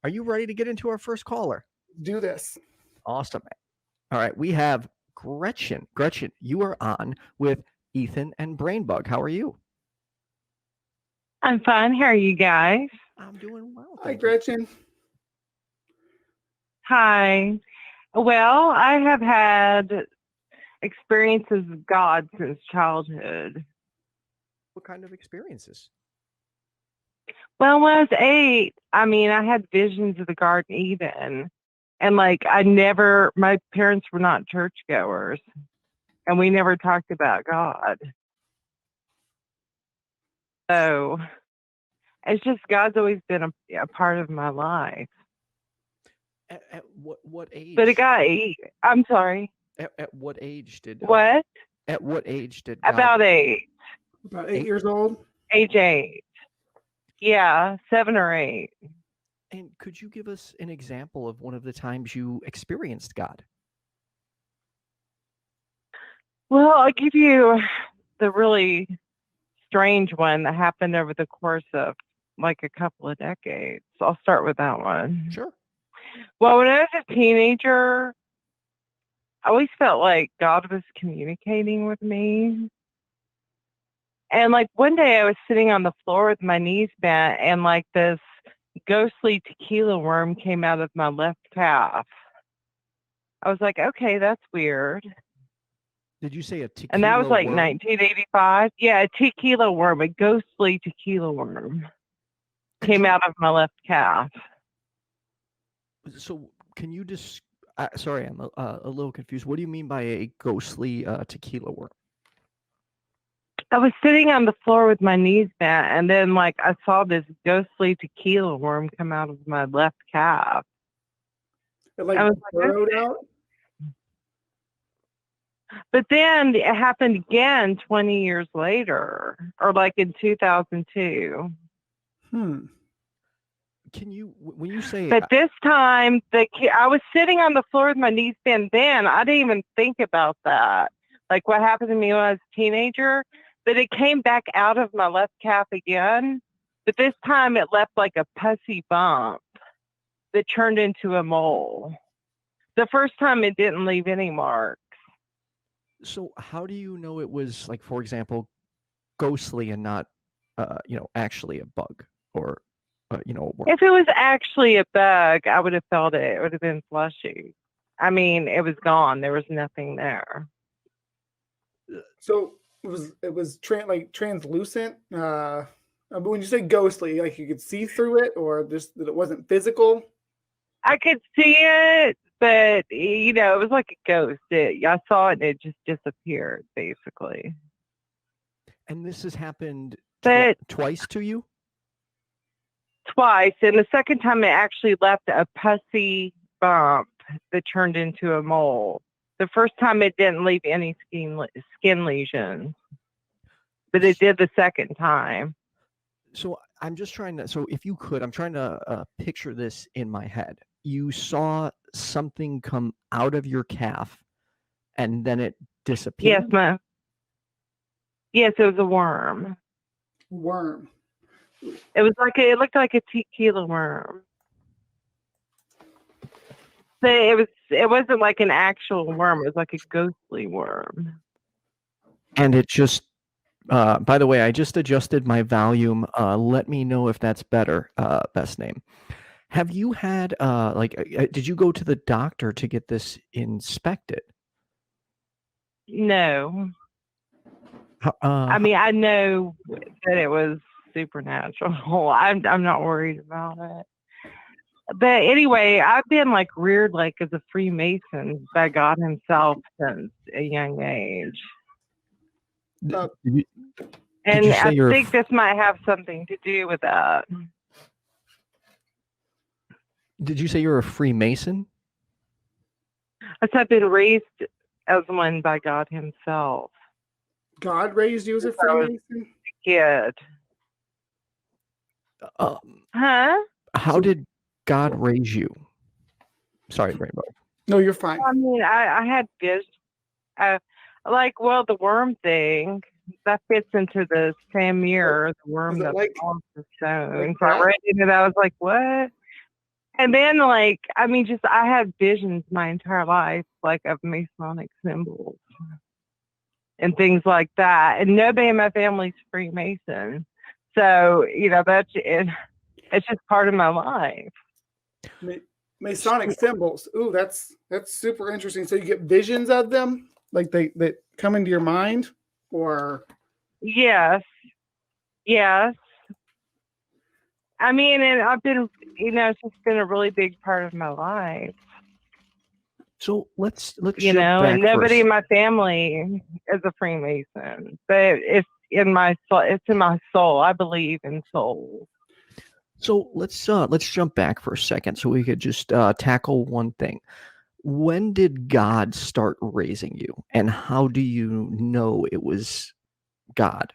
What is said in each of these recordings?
Are you ready to get into our first caller? Do this. Awesome. All right, we have Gretchen. Gretchen, you are on with Ethan and BrainBug. How are you? I'm fine. How are you guys? I'm doing well. Hi, Gretchen. Hi. Well, I have had experiences with God since childhood. What kind of experiences? Well, when I was 8, I had visions of the Garden of Eden. And my parents were not churchgoers. And we never talked about God. So it's just God's always been a part of my life. At what age? But it got, I'm sorry. At what age did what? At what age did God... About 8. About 8 years old? Age 8. Yeah, 7 or 8. And could you give us an example of one of the times you experienced God? Well, I'll give you the really strange one that happened over the course of like a couple of decades. I'll start with that one. Sure. Well, when I was a teenager, I always felt like God was communicating with me. And like one day I was sitting on the floor with my knees bent and like this ghostly tequila worm came out of my left calf. I was like, okay, that's weird. Did you say a tequila And that was like worm? 1985. Yeah, a tequila worm, a ghostly tequila worm came out of my left calf. So can you just, sorry, I'm a little confused. What do you mean by a ghostly tequila worm? I was sitting on the floor with my knees bent, and then like I saw this ghostly tequila worm come out of my left calf. It like burrowed out? But then it happened again 20 years later, or like in 2002. Can you, when you say... But this time, I was sitting on the floor with my knees bent then. I didn't even think about that. Like what happened to me when I was a teenager. But it came back out of my left calf again. But this time it left like a pussy bump that turned into a mole. The first time it didn't leave any marks. So how do you know it was, like, for example, ghostly and not, actually a bug or, a worm? If it was actually a bug, I would have felt it. It would have been fleshy. I mean, it was gone. There was nothing there. So it was translucent. But when you say ghostly, like you could see through it, or just that it wasn't physical. I could see it, but it was like a ghost. I saw it and it just disappeared, basically. And this has happened twice to you? Twice, and the second time it actually left a pussy bump that turned into a mole. The first time it didn't leave any skin lesions, but it did the second time. So I'm just trying to, so if you could, I'm trying to picture this in my head. You saw something come out of your calf and then it disappeared? Yes, ma'am. Yes, it was a worm. Worm. It looked like a tequila worm. But it wasn't like an actual worm. It was like a ghostly worm. And it just, by the way, I just adjusted my volume. Let me know if that's better, Bestname. Have you had, did you go to the doctor to get this inspected? No. I know that it was supernatural. I'm not worried about it. But anyway, I've been like reared like as a Freemason by God himself since a young age. And I think this might have something to do with that. Did you say you're a Freemason? I've been raised as one by God himself. God raised you as a Freemason? Kid. Huh? How did God raise you? Sorry, BrainBug. No, you're fine. I mean, I had vision. The worm thing that fits into the same year. The worm that falls the stone. So I read into that. I was like, what? And then, like, I mean, just I had visions my entire life, like of Masonic symbols and things like that. And nobody in my family's Freemason, so that's it. It's just part of my life. Masonic symbols. Ooh, that's super interesting. So you get visions of them, like they come into your mind, or Yes. I mean, and I've been, it's just been a really big part of my life. So let's and nobody in my family is a Freemason, but it's in my soul. It's in my soul. I believe in souls. So let's jump back for a second, so we could just tackle one thing. When did God start raising you, and how do you know it was God?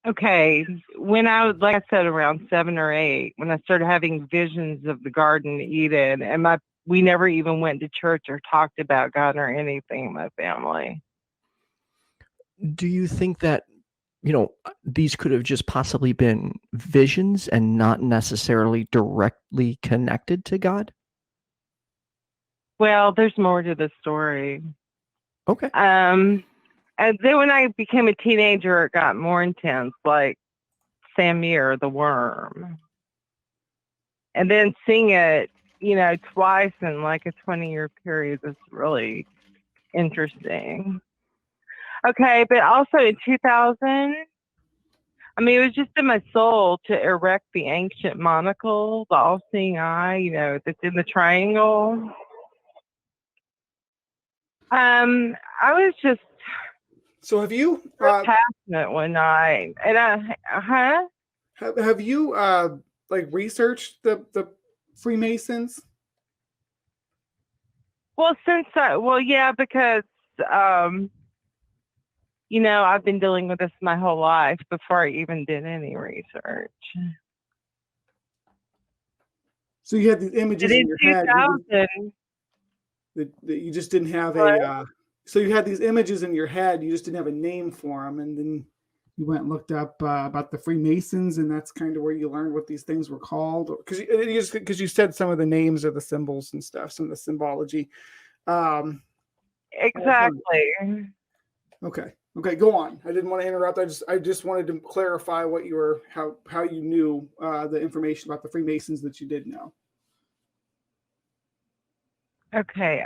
Okay, when I was, like I said, around 7 or 8, when I started having visions of the Garden of Eden, and we never even went to church or talked about God or anything in my family. Do you think that these could have just possibly been visions and not necessarily directly connected to God? Well, there's more to the story. Okay. And then when I became a teenager, it got more intense, like Samir the worm. And then seeing it, twice in like a 20-year period is really interesting. Okay, but also in 2000, I mean, it was just in my soul to erect the ancient monocle, the all-seeing eye, that's in the triangle. I was just so have you passionate one night, and have you like researched the Freemasons? Well, yeah, because I've been dealing with this my whole life before I even did any research. So you had these images in your head that you just didn't have so you had these images in your head, you just didn't have a name for them, and then you went and looked up about the Freemasons, and that's kind of where you learned what these things were called, because you said some of the names of the symbols and stuff, some of the symbology. Exactly. Okay, go on. I didn't want to interrupt. I just wanted to clarify what you were, how you knew the information about the Freemasons that you did know. Okay.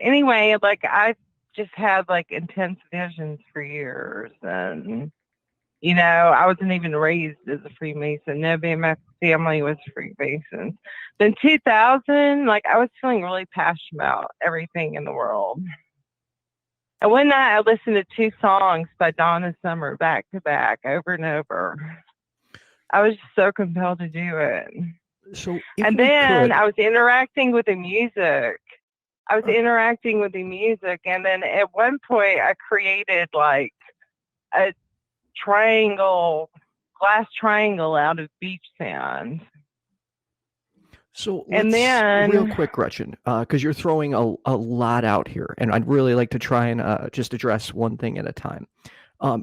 Anyway, like I just had like intense visions for years, and I wasn't even raised as a Freemason. Nobody in my family was Freemasons. Then 2000, like I was feeling really passionate about everything in the world. And one night I listened to 2 songs by Donna Summer back to back, over and over. I was just so compelled to do it. So, and then I was interacting with the music. And then at one point I created like a glass triangle out of beach sand. So real quick, Gretchen, because you're throwing a lot out here, and I'd really like to try and just address one thing at a time.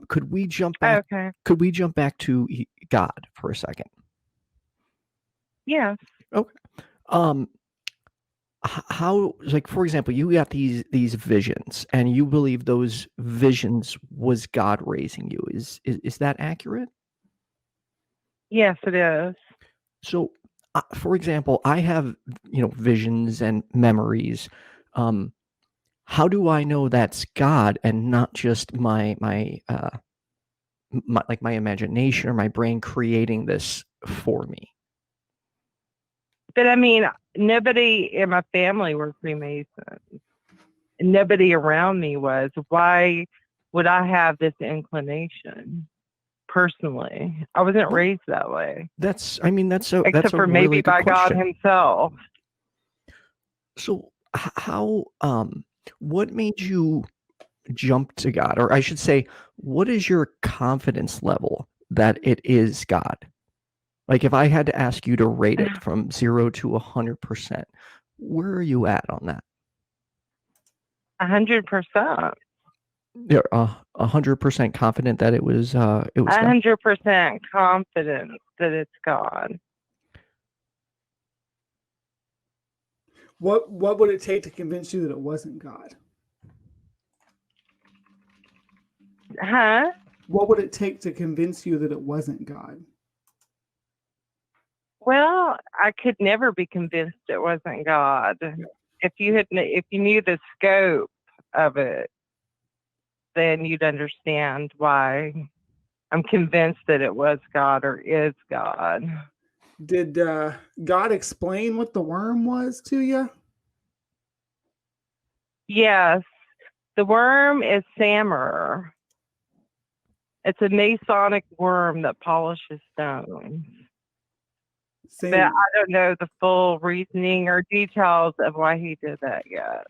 Could we jump back? Okay. Could we jump back to God for a second? Yes. Okay. How, like, for example, you got these visions, and you believe those visions was God raising you. Is that accurate? Yes, it is. So, for example, I have visions and memories. How do I know that's God and not just my imagination or my brain creating this for me? But I mean, nobody in my family were Freemasons. Nobody around me was. Why would I have this inclination? Personally, I wasn't raised that way. Except for maybe really by question. God himself. So how what made you jump to God? Or I should say, what is your confidence level that it is God? Like, if I had to ask you to rate it from 0 to 100%, where are you at on that? 100%. You're 100% confident that it was 100% confident that it's God. What would it take to convince you that it wasn't God? Huh? What would it take to convince you that it wasn't God? Well, I could never be convinced it wasn't God. If you knew the scope of it, then you'd understand why I'm convinced that it was God or is God. Did God explain what the worm was to you? Yes, the worm is Sammer. It's a Masonic worm that polishes stones. Same. But I don't know the full reasoning or details of why he did that yet.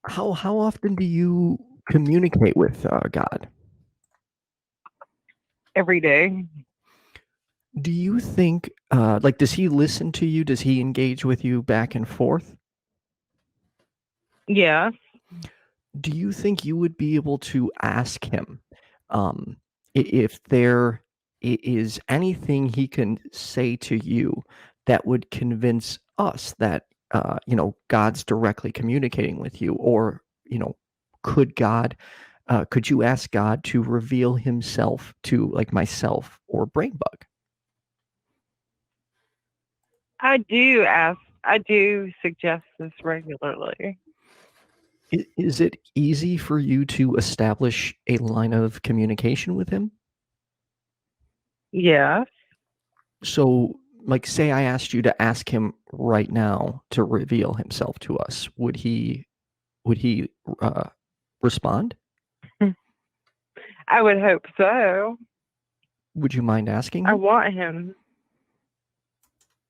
How often do you communicate with God? Every day. Do you think, like, does he listen to you? Does he engage with you back and forth? Yes. Do you think you would be able to ask him if there is anything he can say to you that would convince us that, God's directly communicating with you? Or, could you ask God to reveal himself to, like, myself or BrainBug? I do suggest this regularly. Is it easy for you to establish a line of communication with him? Yes. So, like, say I asked you to ask him right now to reveal himself to us, would he respond? I would hope so. Would you mind asking I him? want him.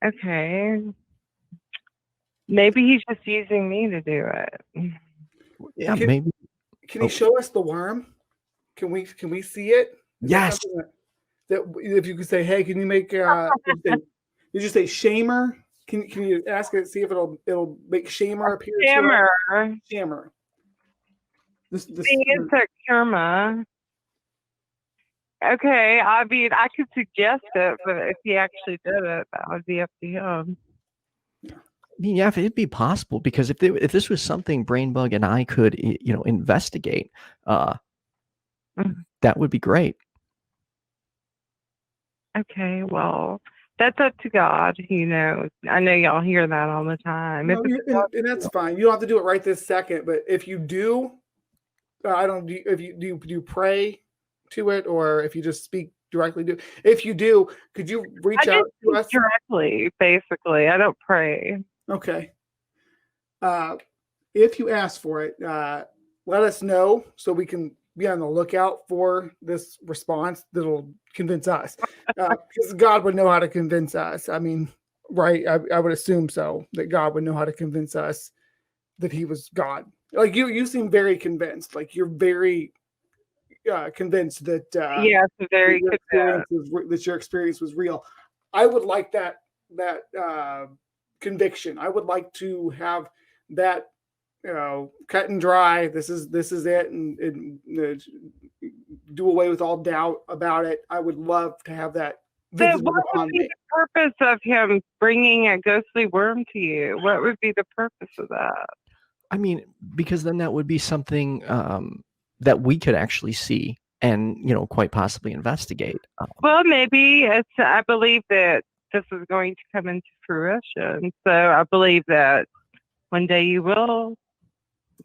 Okay. Maybe he's just using me to do it. Yeah, maybe. Can you show us the worm? Can we see it? Is Yes. that if you could say, hey, can you make did you say shamer? Can you ask it, see if it'll make shamer appear? Shammer. Shamer. This It's a Kerma. Okay, I mean, I could suggest it, but if he actually did it, that would be up to him. I mean, yeah, if it'd be possible, because if this was something BrainBug and I could, investigate, that would be great. Okay, well, that's up to God. He knows. I know y'all hear that all the time. No, and that's fine. You don't have to do it right this second, but if you do, if you do pray to it, or if you just speak directly to, if you do, could you reach out to us directly? Basically, I don't pray. Okay. If you ask for it, let us know so we can be on the lookout for this response that'll convince us. Because God would know how to convince us. I mean, right? I would assume so, that God would know how to convince us that he was God. Like you seem very convinced. Like you're very convinced that yes, very that your experience was real. I would like that conviction. I would like to have that, cut and dry. This is it, and do away with all doubt about it. I would love to have that. But what would be the purpose of him bringing a ghostly worm to you? What would be the purpose of that? I mean, because then that would be something that we could actually see and, quite possibly investigate. Well, maybe I believe that this is going to come into fruition. So I believe that one day you will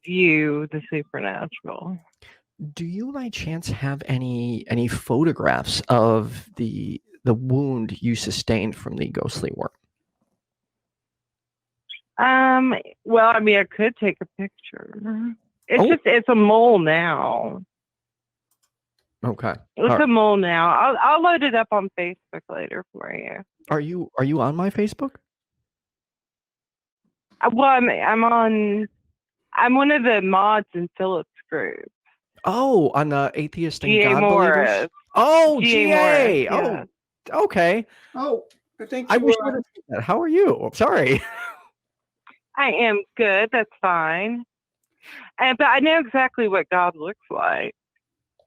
view the supernatural. Do you by chance have any photographs of the wound you sustained from the ghostly worm? Well, I mean, I could take a picture. It's a mole now. Okay. It's a mole now. I'll load it up on Facebook later for you. Are you on my Facebook? Well, I'm one of the mods in Philip's group. Oh, on the Atheist and God Morris. Believers? Oh, GA. Oh, okay. Oh, I think I wish you would have said that. How are you? I'm sorry. I am good. That's fine. But I know exactly what God looks like.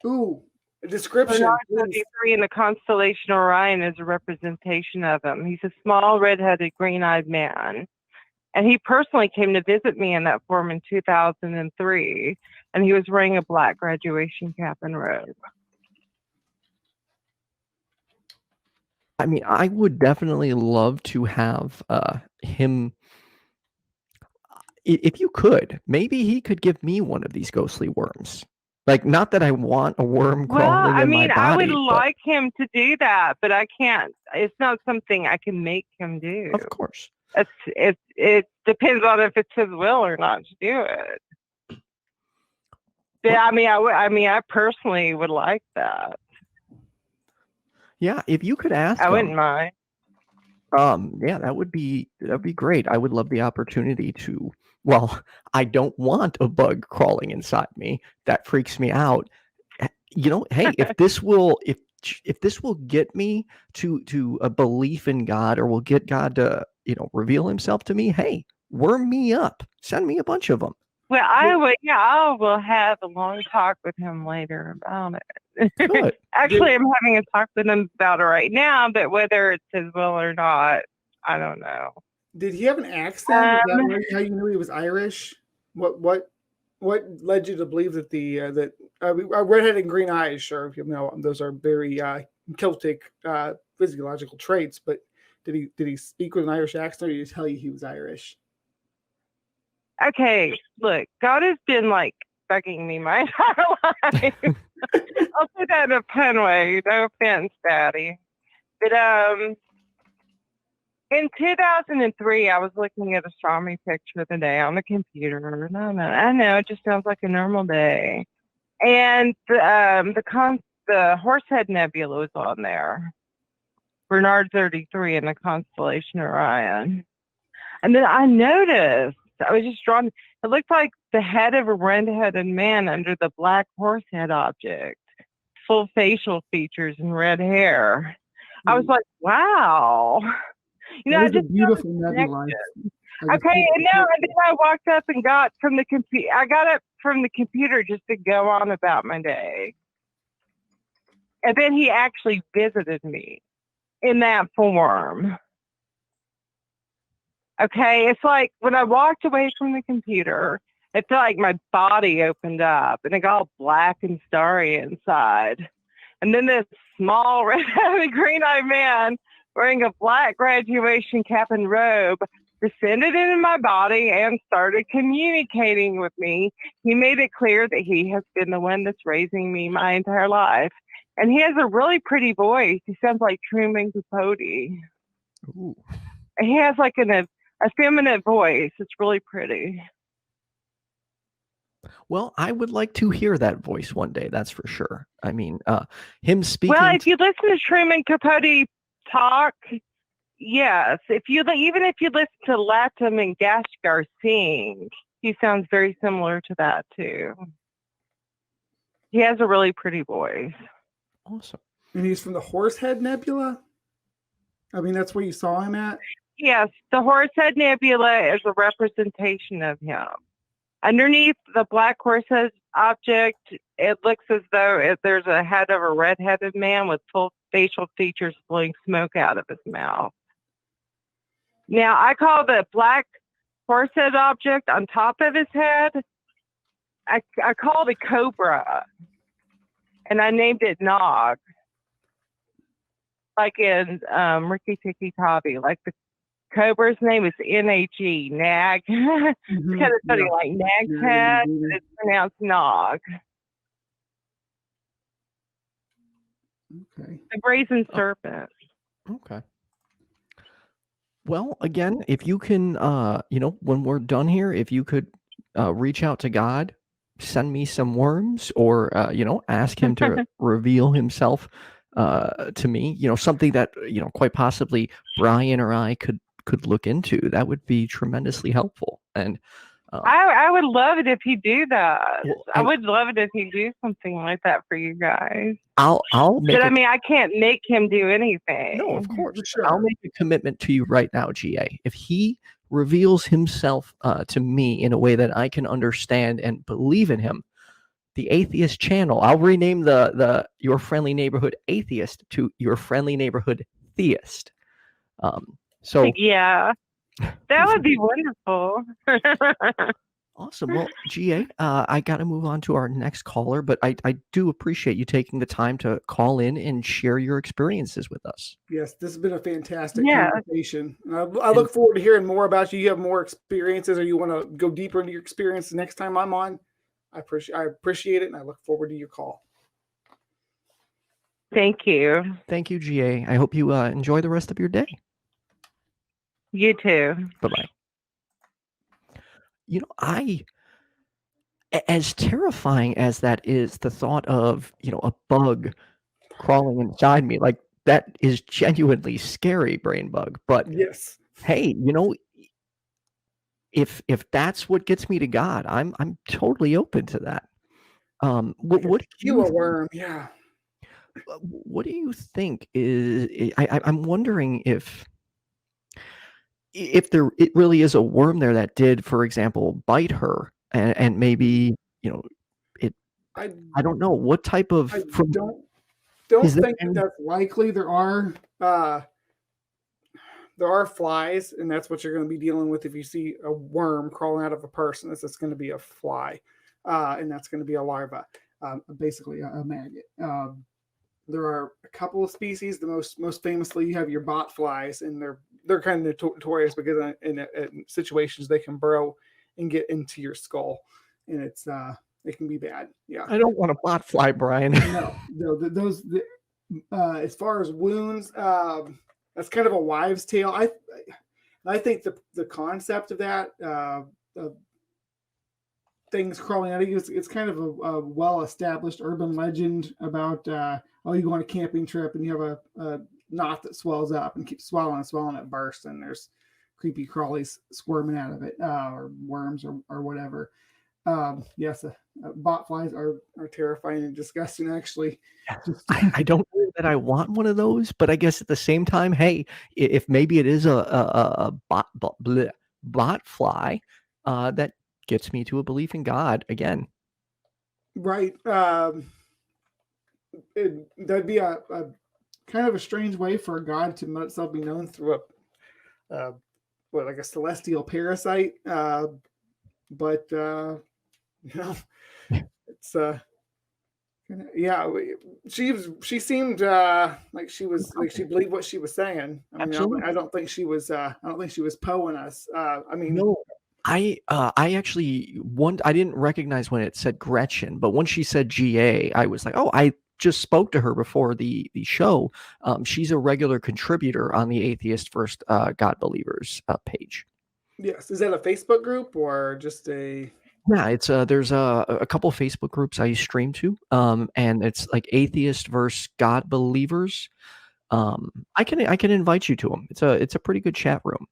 Ooh, a description. 33 in the constellation Orion is a representation of him. He's a small, red-headed, green-eyed man. And he personally came to visit me in that form in 2003, and he was wearing a black graduation cap and robe. I mean, I would definitely love to have him. If you could, maybe he could give me one of these ghostly worms. Like, not that I want a worm crawling in my body. I would like him to do that, but I can't. It's not something I can make him do. Of course. It depends on if it's his will or not to do it. But I personally would like that. Yeah, if you could ask I wouldn't mind. Yeah, that'd be great. I would love the opportunity to. Well, I don't want a bug crawling inside me. That freaks me out. You know, hey, if this will get me to a belief in God, or will get God to, reveal himself to me, hey, worm me up. Send me a bunch of them. Well, I will have a long talk with him later about it. Good. Actually, I'm having a talk with him about it right now, but whether it's his will or not, I don't know. Did he have an accent? Is that how you knew he was Irish? What led you to believe that that redhead and green eyes? Sure, those are very Celtic physiological traits. But did he speak with an Irish accent, or did he tell you he was Irish? Okay, look, God has been bugging me my entire life. I'll put that in a fun way. No offense, Daddy. But in 2003, I was looking at astronomy picture of the day on the computer. I know, it just sounds like a normal day. And the Horsehead Nebula was on there. Bernard 33 in the constellation Orion. And then I noticed, I was just drawn, it looked like the head of a red-headed man under the black horsehead object. Full facial features and red hair. I was like, wow. It's a beautiful nebula. Okay, and then I walked up and got from the computer. I got up from the computer just to go on about my day. And then he actually visited me in that form. Okay, it's like when I walked away from the computer, it felt like my body opened up and it got all black and starry inside. And then this small red-headed green-eyed man wearing a black graduation cap and robe descended into my body and started communicating with me. He made it clear that he has been the one that's raising me my entire life. And he has a really pretty voice. He sounds like Truman Capote. Ooh. And he has an effeminate voice. It's really pretty. Well, I would like to hear that voice one day. That's for sure. I mean, him speaking. Well, if you listen to Truman Capote talk, yes. Even if you listen to Letto and Gashgar sing, he sounds very similar to that too. He has a really pretty voice. Awesome. And he's from the Horsehead Nebula? I mean, that's where you saw him at? Yes, the Horsehead Nebula is a representation of him. Underneath the black horsehead object, it looks as though there's a head of a red-headed man with full facial features blowing smoke out of his mouth. Now, I call the black horsehead object on top of his head, I called it Cobra, and I named it Nog. Like in Ricky Tikki Tavi, like the Cobra's name is N-A-G, Nag. It's kind of funny, like Nag's head, but it's pronounced Nog. Okay. The brazen serpent. Okay. Well, again, if you can, when we're done here, if you could reach out to God, send me some worms, or, ask him to reveal himself to me, something that, quite possibly Brian or I could look into. That would be tremendously helpful. And I would love it if he'd do that. Well, I would love it if he'd do something like that for you guys. I'll make But I can't make him do anything. No, of course. Sure. I'll make a commitment to you right now, GA. If he reveals himself to me in a way that I can understand and believe in him, the Atheist channel, I'll rename the Your Friendly Neighborhood Atheist to Your Friendly Neighborhood Theist. So yeah. That would be wonderful. Awesome. Well, GA, I got to move on to our next caller, but I do appreciate you taking the time to call in and share your experiences with us. Yes, this has been a fantastic conversation. I look forward to hearing more about you. You have more experiences, or you want to go deeper into your experience the next time I'm on. I appreciate it, and I look forward to your call. Thank you. Thank you, GA. I hope you enjoy the rest of your day. You too. Bye-bye. You know, as terrifying as that is, the thought of, a bug crawling inside me, like, that is genuinely scary, BrainBug. But yes, hey, if that's what gets me to God, I'm totally open to that. What you a worm? Yeah. What do you think is? I'm wondering if it really is a worm there that did, for example, bite her, and maybe I don't know what type of. I don't think that's likely. There are flies, and that's what you're going to be dealing with if you see a worm crawling out of a person. It's going to be a fly, and that's going to be a larva, basically a maggot. There are a couple of species. The most famously, you have your bot flies, and they're kind of notorious because in situations they can burrow and get into your skull, and it can be bad. Yeah, I don't want a bot fly, Brian. No, those. As far as wounds, that's kind of a wives' tale. I think the concept of that things crawling out of you, it's kind of a well-established urban legend about you go on a camping trip and you have a knot that swells up and keeps swelling, it bursts, and there's creepy crawlies squirming out of it, or worms or whatever. Yes, bot flies are terrifying and disgusting, actually. I don't know that I want one of those, but I guess at the same time, hey, if maybe it is a bot fly, that gets me to a belief in God again. Right. That'd be a kind of a strange way for God to let itself be known through like a celestial parasite. But it's yeah, she seemed like she believed what she was saying. I mean, I don't think she was poeing us. No, I actually I didn't recognize when it said Gretchen, but when she said GA, I was like, oh, I just spoke to her before the show. She's a regular contributor on the Atheist First God Believers page. Yes, is that a Facebook group or just a? Yeah, it's there's a couple Facebook groups I stream to, and it's like Atheist versus God Believers. I can invite you to them. It's a pretty good chat room.